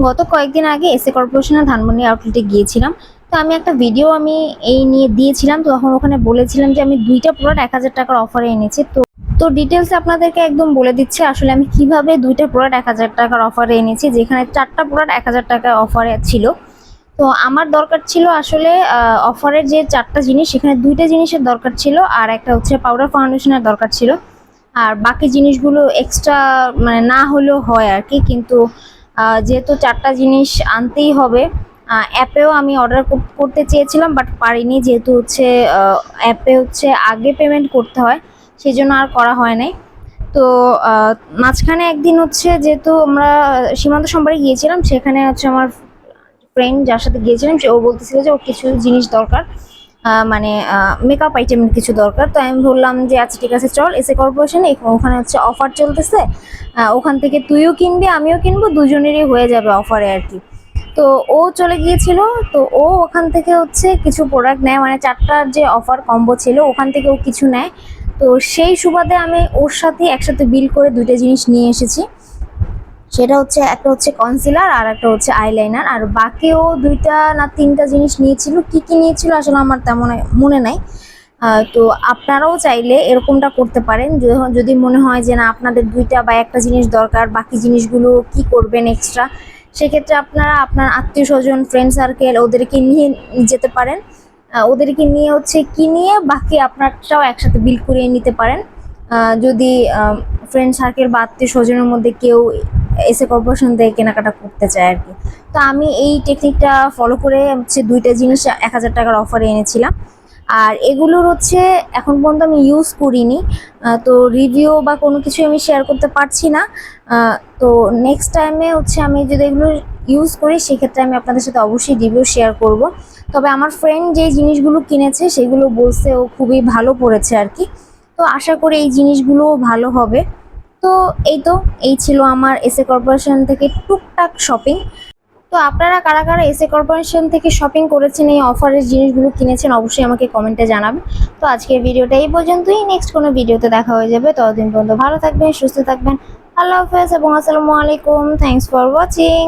গত কয়েকদিন আগে এসএ কর্পোরেশনের ধানমন্ডি আউটলেটে গিয়েছিলাম। তো আমি একটা ভিডিও এই নিয়ে দিয়েছিলাম। তো তখন ওখানে বলেছিলাম যে আমি ২ টা প্রোডাক্ট ১,০০০ টাকার অফারে এনেছি। তো ডিটেইলস আপনাদেরকে একদম বলে দিচ্ছি আসলে আমি কিভাবে ২ টা প্রোডাক্ট ১,০০০ টাকার অফারে এনেছি, যেখানে ৪ টা প্রোডাক্ট ১,০০০ টাকার অফারে ছিল। তো আমার দরকার ছিল আসলে অফারের যে ৪ টা জিনিস, সেখানে ২ টা জিনিসের দরকার ছিল, আর একটা হচ্ছে পাউডার ফাউন্ডেশনের দরকার ছিল। আর বাকি জিনিসগুলো এক্সট্রা মানে না হলেও হয় আরকি। কিন্তু যেহেতু ৪ টা জিনিস আনতেই হবে, অ্যাপেও আমি অর্ডার করতে চেয়েছিলাম বাট পারিনি, যেহেতু হচ্ছে অ্যাপে হচ্ছে আগে পেমেন্ট করতে হয়, সেজন্য আর করা হয় নাই। তো মাঝখানে একদিন হচ্ছে যেহেতু আমরা সীমান্ত সম্বারে গিয়েছিলাম, সেখানে হচ্ছে আমার ফ্রেন্ড যার সাথে গিয়েছিলাম ও বলতেছিল যে ওর কিছু জিনিস দরকার, মানে মেকআপ আইটেমের কিছু দরকার। তো আমি বললাম যে আচ্ছা ঠিক আছে চল এসএ কর্পোরেশনে, ওখানে হচ্ছে অফার চলতেছে, ওখান থেকে তুইও কিনবি আমিও কিনবো, দুজনেরই হয়ে যাবে অফারে আর কি। তো ও চলে গিয়েছিল। তো ও ওখান থেকে হচ্ছে কিছু প্রোডাক্ট নেয়, মানে ৪টার যে অফার কম্বো ছিল ওখান থেকে ও কিছু নেয়। তো সেই সুবাদে আমি ওর সাথে একসাথে বিল করে ২টা জিনিস নিয়ে এসেছি। সেটা হচ্ছে একটা হচ্ছে কনসিলার আর একটা হচ্ছে আইলাইনার। আর বাকিও ২টা না ৩টা জিনিস নিয়েছিল, কি কি নিয়েছিল আসলে আমার তেমন মনে নাই। তো আপনারাও চাইলে এরকমটা করতে পারেন, যদি মনে হয় যে না আপনাদের ২টা বা একটা জিনিস দরকার, বাকি জিনিসগুলো কি করবেন এক্সট্রা, সেক্ষেত্রে আপনারা আপনার আত্মীয় স্বজন ফ্রেন্ড সার্কেল ওদেরকে নিয়ে যেতে পারেন। ওদেরকে নিয়ে হচ্ছে কিনিয়ে বাকি আপনারটাও একসাথে বিল করিয়ে নিতে পারেন, যদি ফ্রেন্ড সার্কেল বা আত্মীয় স্বজনের মধ্যে কেউ এসএ কর্পোরেশন থেকে কেনাকাটা করতে চায় আর কি। তো আমি এই টেকনিকটা ফলো করে হচ্ছে ২টা জিনিস ১,০০০ টাকার অফারে এনেছিলাম। আর এগুলোর হচ্ছে এখন পর্যন্ত আমি ইউজ করিনি, তো রিভিউ বা কোনো কিছু আমি শেয়ার করতে পারছি না। তো নেক্সট টাইমে হচ্ছে আমি যদি এগুলো ইউজ করি, সেক্ষেত্রে আমি আপনাদের সাথে অবশ্যই রিভিউ শেয়ার করব। তবে আমার ফ্রেন্ড যে জিনিসগুলো কিনেছে সেগুলো বলছে ও খুবই ভালো পড়েছে আর কি। তো আশা করি এই জিনিসগুলোও ভালো হবে। তো এই ছিল আমার এসএ কর্পোরেশন থেকে টুকটাক শপিং। তো আপনারা কারা কারা এসএ কর্পোরেশন থেকে শপিং করেছেন, এই অফারের জিনিসগুলো কিনেছেন, অবশ্যই আমাকে কমেন্টে জানাবেন। তো আজকের ভিডিওটা এই পর্যন্তই, নেক্সট কোনো ভিডিওতে দেখা হয়ে যাবে। ততদিন পর্যন্ত ভালো থাকবেন, সুস্থ থাকবেন। আল্লাহ হাফেজ এবং আসসালামু আলাইকুম। Thanks for watching.